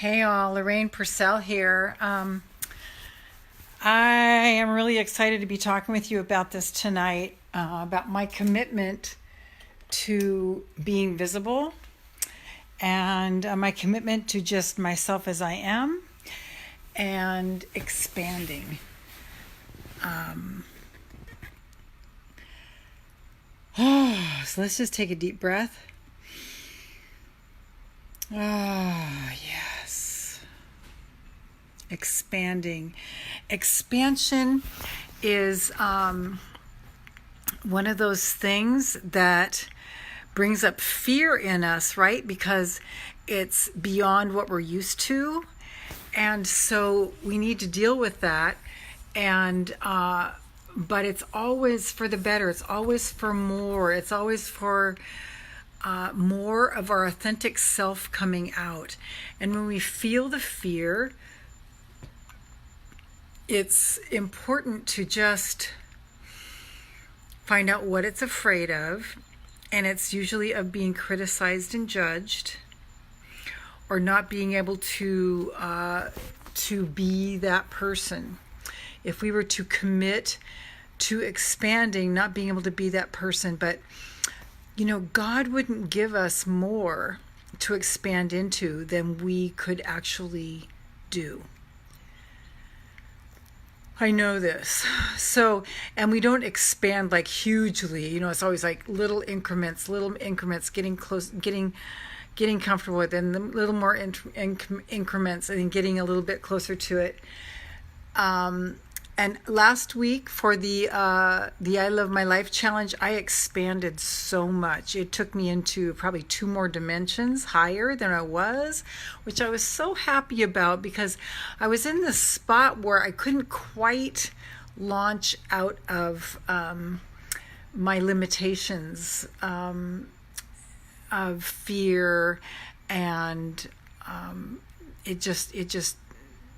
Hey all, Lorraine Pursell here. I am really excited to be talking with you about this tonight, about my commitment to being visible and my commitment to just myself as I am and expanding. So let's just take a deep breath. Yes. Expanding. Expansion is one of those things that brings up fear in us, right? Because it's beyond what we're used to. And so we need to deal with that. And but it's always for the better. It's always for more. It's always for more of our authentic self coming out. And when we feel the fear, it's important to just find out what it's afraid of. And it's usually of being criticized and judged, or not being able to be that person. If we were to commit to expanding, not being able to be that person, but God wouldn't give us more to expand into than we could actually do. I know this. So, and we don't expand like hugely, it's always like little increments, getting close, getting comfortable with it, and the little more increments, and then getting a little bit closer to it. And last week for the I Love My Life challenge, I expanded so much. It took me into probably 2 more dimensions higher than I was, which I was so happy about, because I was in this spot where I couldn't quite launch out of my limitations of fear, and it just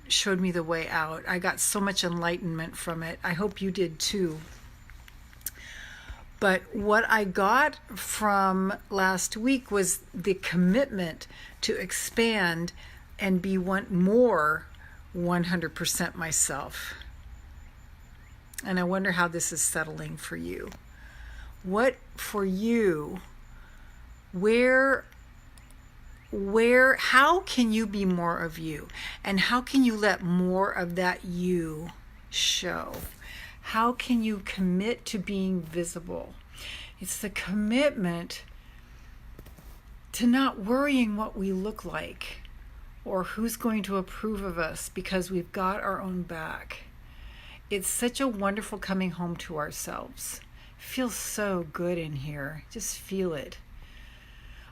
showed me the way out. I got so much enlightenment from it. I hope you did too. But what I got from last week was the commitment to expand and be 100% myself. And I wonder how this is settling for you. What for you, how can you be more of you? And how can you let more of that you show? How can you commit to being visible? It's the commitment to not worrying what we look like or who's going to approve of us, because we've got our own back. It's such a wonderful coming home to ourselves. It feels so good in here. Just feel it.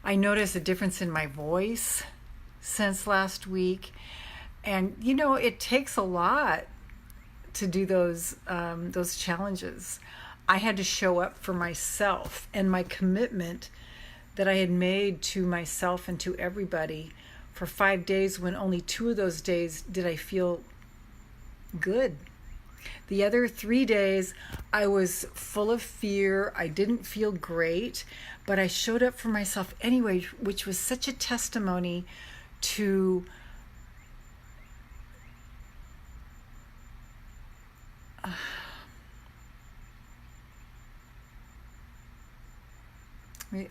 I noticed a difference in my voice since last week. And, it takes a lot to do those challenges. I had to show up for myself, and my commitment that I had made to myself and to everybody for 5 days, when only 2 of those days did I feel good. The other 3 days, I was full of fear. I didn't feel great, but I showed up for myself anyway, which was such a testimony to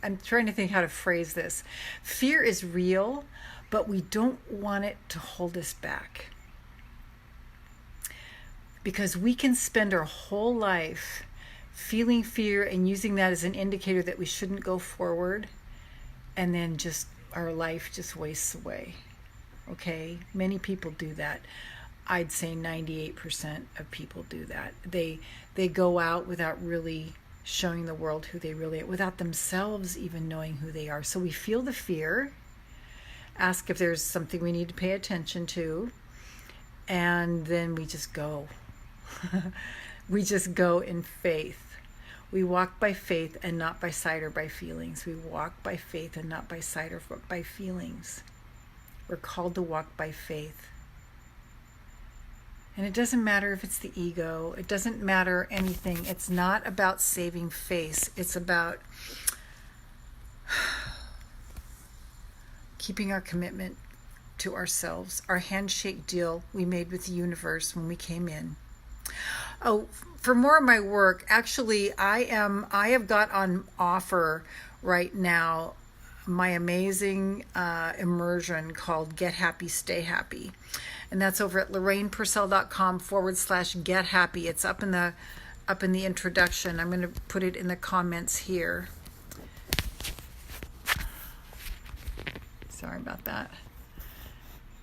I'm trying to think how to phrase this. Fear is real, but we don't want it to hold us back. Because we can spend our whole life feeling fear and using that as an indicator that we shouldn't go forward, and then just our life just wastes away. Okay? Many people do that. I'd say 98% of people do that. They go out without really showing the world who they really are, without themselves even knowing who they are. So we feel the fear, ask if there's something we need to pay attention to, and then we just go. We just go in faith. We walk by faith and not by sight or by feelings. We walk by faith and not by sight or by feelings. We're called to walk by faith. And it doesn't matter if it's the ego. It doesn't matter anything. It's not about saving face. It's about keeping our commitment to ourselves, our handshake deal we made with the universe when we came in. Oh, for more of my work, actually, I have got on offer right now my amazing immersion called Get Happy, Stay Happy. And that's over at lorrainepurcell.com/get happy. It's up in the introduction. I'm going to put it in the comments here. Sorry about that.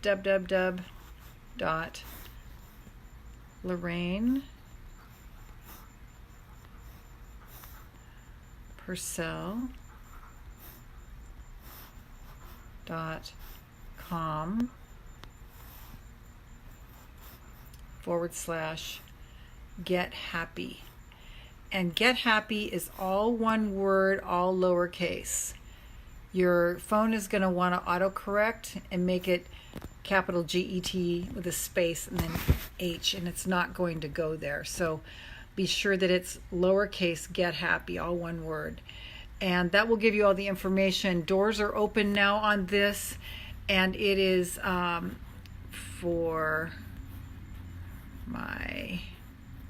lorrainepurcell.com/get happy. And get happy is all one word, all lowercase. Your phone is going to want to autocorrect and make it capital GET with a space and then H, and it's not going to go there. So be sure that it's lowercase get happy, all one word. And that will give you all the information. Doors are open now on this, and it is for my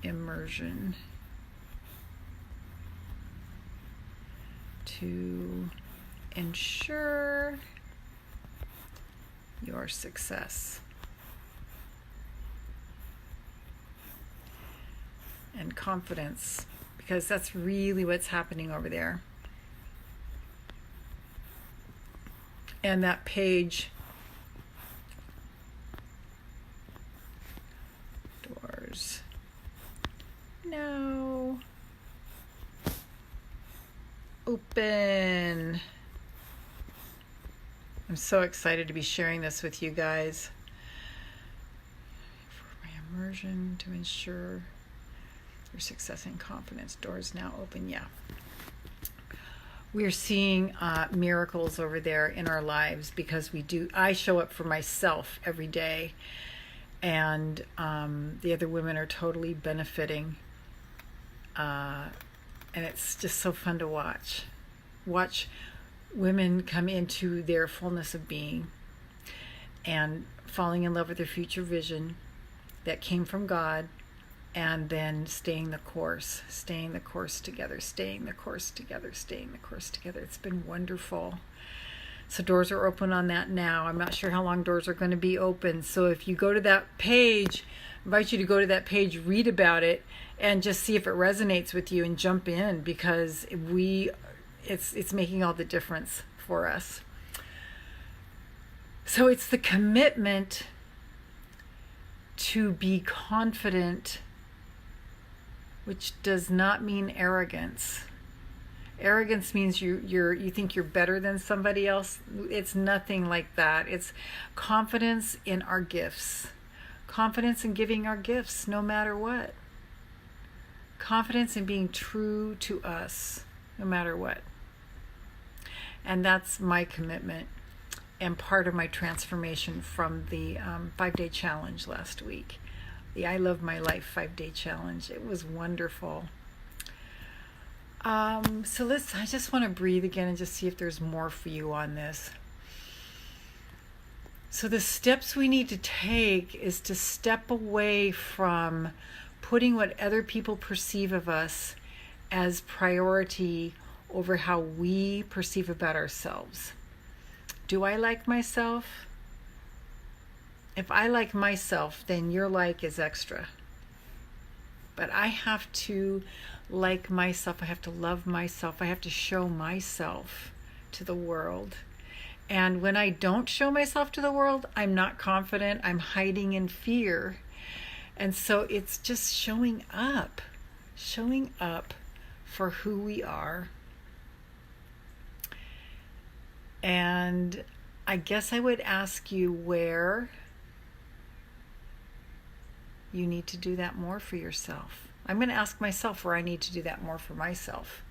immersion to ensure your success and confidence, because that's really what's happening over there. And that page, doors now open. I'm so excited to be sharing this with you guys. For my immersion to ensure your success and confidence. Doors now open. Yeah. We're seeing miracles over there in our lives because I show up for myself every day, and the other women are totally benefiting. And it's just so fun to watch women come into their fullness of being and falling in love with their future vision that came from God, and then staying the course together. It's been wonderful. So doors are open on that now. I'm not sure how long doors are going to be open. So if you go to that page, I invite you to go to that page, read about it, and just see if it resonates with you and jump in, because it's making all the difference for us. So it's the commitment to be confident, which does not mean arrogance. Arrogance means you think you're better than somebody else. It's nothing like that. It's confidence in our gifts. Confidence in giving our gifts no matter what. Confidence in being true to us no matter what. And that's my commitment and part of my transformation from the 5-day challenge last week. The I Love My Life 5-day challenge. It was wonderful. I just want to breathe again and just see if there's more for you on this. So the steps we need to take is to step away from putting what other people perceive of us as priority over how we perceive about ourselves. Do I like myself? If I like myself, then your like is extra. But I have to like myself. I have to love myself. I have to show myself to the world. And when I don't show myself to the world, I'm not confident. I'm hiding in fear. And so it's just showing up for who we are. And I guess I would ask you where you need to do that more for yourself. I'm going to ask myself where I need to do that more for myself.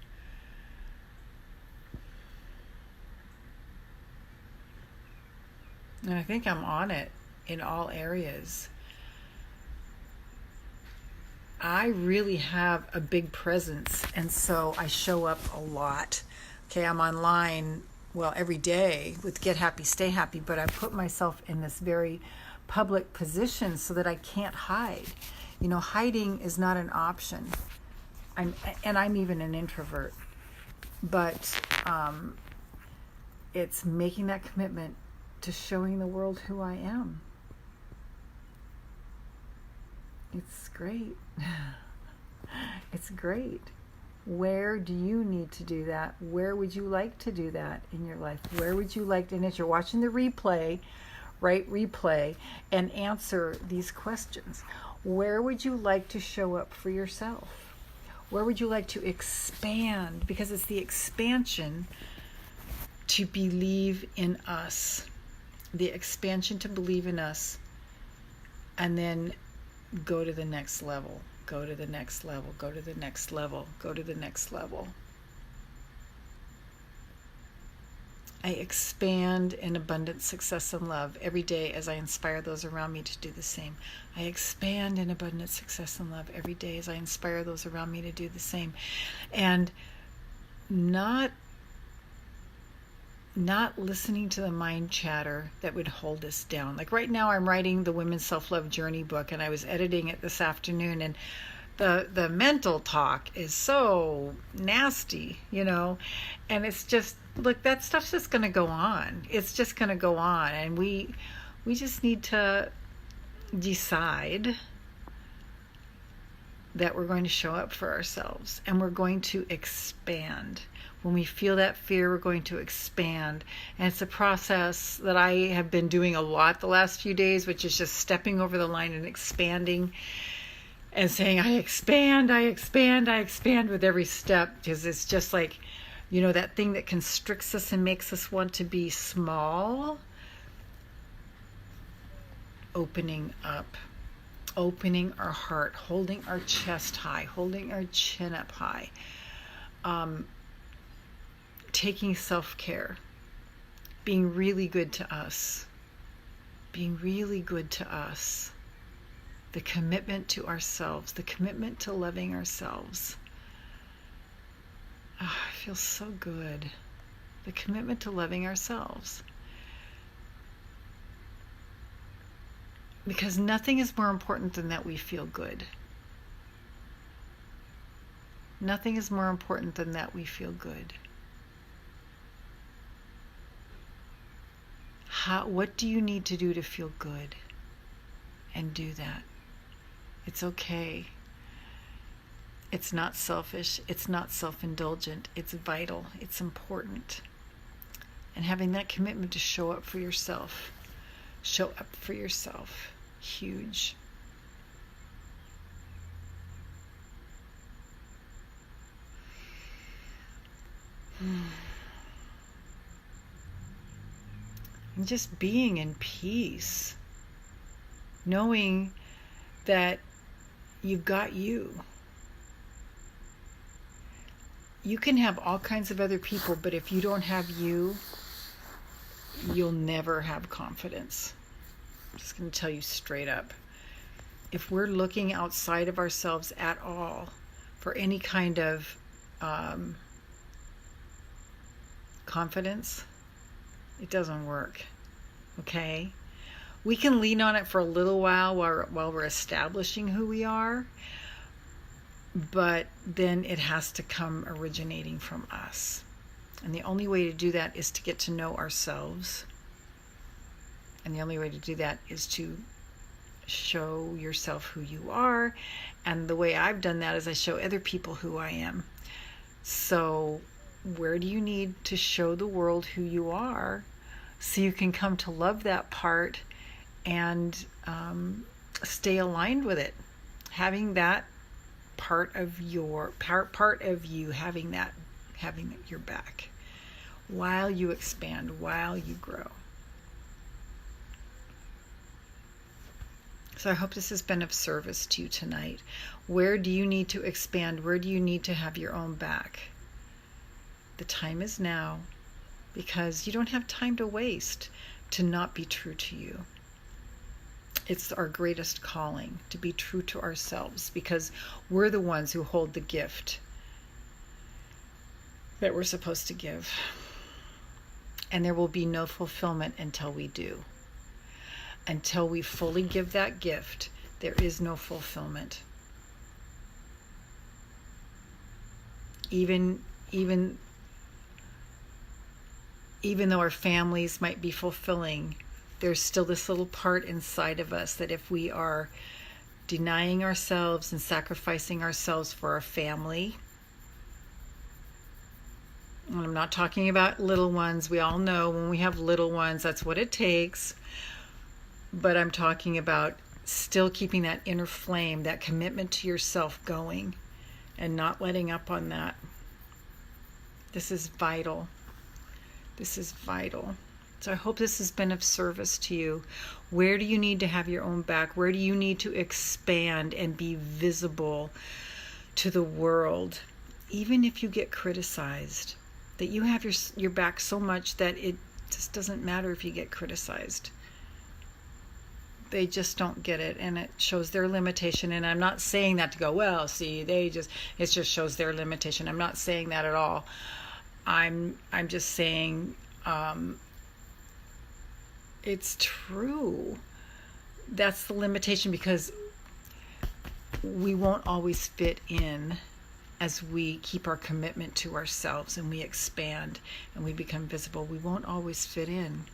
And I think I'm on it in all areas. I really have a big presence, and so I show up a lot. Okay, I'm online well, every day with Get Happy, Stay Happy, but I put myself in this very public position so that I can't hide. You know, hiding is not an option. I'm even an introvert, but it's making that commitment to showing the world who I am. It's great. It's great. Where do you need to do that? Where would you like to do that in your life? Where would you like to, and as you're watching the replay, write replay and answer these questions. Where would you like to show up for yourself? Where would you like to expand? Because it's the expansion to believe in us. The expansion to believe in us. And then go to the next level. Go to the next level. Go to the next level. Go to the next level. I expand in abundance, success, and love every day as I inspire those around me to do the same. I expand in abundance, success, and love every day as I inspire those around me to do the same. And not listening to the mind chatter that would hold us down. Like right now I'm writing the Women's Self-Love Journey book, and I was editing it this afternoon, and the mental talk is so nasty, you know, and it's just, look, that stuff's just going to go on. It's just going to go on, and we just need to decide that we're going to show up for ourselves, and we're going to expand. When we feel that fear, we're going to expand. And it's a process that I have been doing a lot the last few days, which is just stepping over the line and expanding and saying, I expand, I expand, I expand with every step, because it's just like, you know, that thing that constricts us and makes us want to be small. Opening up, opening our heart, holding our chest high, holding our chin up high, taking self-care, being really good to us, being really good to us, the commitment to ourselves, the commitment to loving ourselves. Oh, I feel so good. The commitment to loving ourselves. Because nothing is more important than that we feel good. Nothing is more important than that we feel good. What do you need to do to feel good? And do that. It's okay. It's not selfish. It's not self-indulgent. It's vital. It's important. And having that commitment to show up for yourself. Show up for yourself. Huge. And just being in peace. Knowing that you've got you. You can have all kinds of other people, but if you don't have you, you'll never have confidence. I'm just going to tell you straight up. If we're looking outside of ourselves at all for any kind of confidence, it doesn't work. Okay? We can lean on it for a little while we're establishing who we are, but then it has to come originating from us. And the only way to do that is to get to know ourselves. And the only way to do that is to show yourself who you are. And the way I've done that is I show other people who I am. So where do you need to show the world who you are so you can come to love that part and stay aligned with it? Having that part of you having your back while you expand, while you grow. So I hope this has been of service to you tonight. Where do you need to expand? Where do you need to have your own back? The time is now, because you don't have time to waste to not be true to you. It's our greatest calling to be true to ourselves, because we're the ones who hold the gift that we're supposed to give. And there will be no fulfillment until we do. Until we fully give that gift, there is no fulfillment. Even though our families might be fulfilling, there's still this little part inside of us that if we are denying ourselves and sacrificing ourselves for our family, and I'm not talking about little ones. We all know when we have little ones, that's what it takes. But I'm talking about still keeping that inner flame, that commitment to yourself going, and not letting up on that. This is vital. This is vital. So I hope this has been of service to you. Where do you need to have your own back? Where do you need to expand and be visible to the world? Even if you get criticized, that you have your back so much that it just doesn't matter if you get criticized. They just don't get it, and it shows their limitation. And I'm not saying that to go, well, see, it just shows their limitation. I'm not saying that at all. I'm just saying it's true. That's the limitation, because we won't always fit in as we keep our commitment to ourselves and we expand and we become visible. We won't always fit in.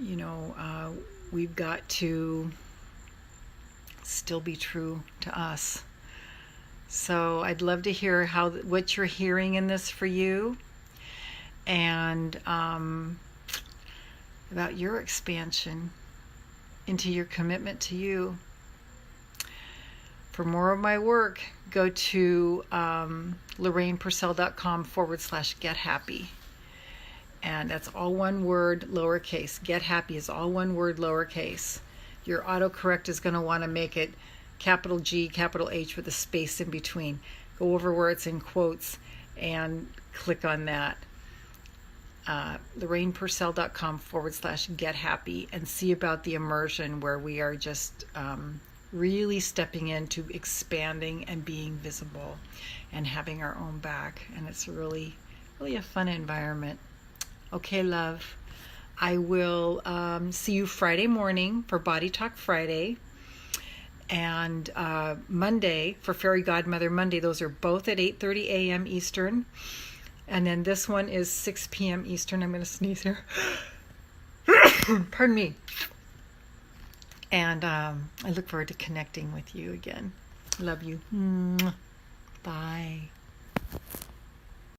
You know, we've got to still be true to us. So I'd love to hear what you're hearing in this for you, and about your expansion into your commitment to you. For more of my work, go to LorrainePursell.com/get happy. And that's all one word, lowercase. Get happy is all one word, lowercase. Your autocorrect is going to want to make it capital G, capital H with a space in between. Go over where it's in quotes and click on that. LorrainePursell.com/get happy, and see about the immersion where we are just really stepping into expanding and being visible and having our own back. And it's really, really a fun environment. Okay, love. I will see you Friday morning for Body Talk Friday, and Monday for Fairy Godmother Monday. Those are both at 8:30 a.m. Eastern. And then this one is 6 p.m. Eastern. I'm going to sneeze here. Pardon me. And I look forward to connecting with you again. Love you. Bye.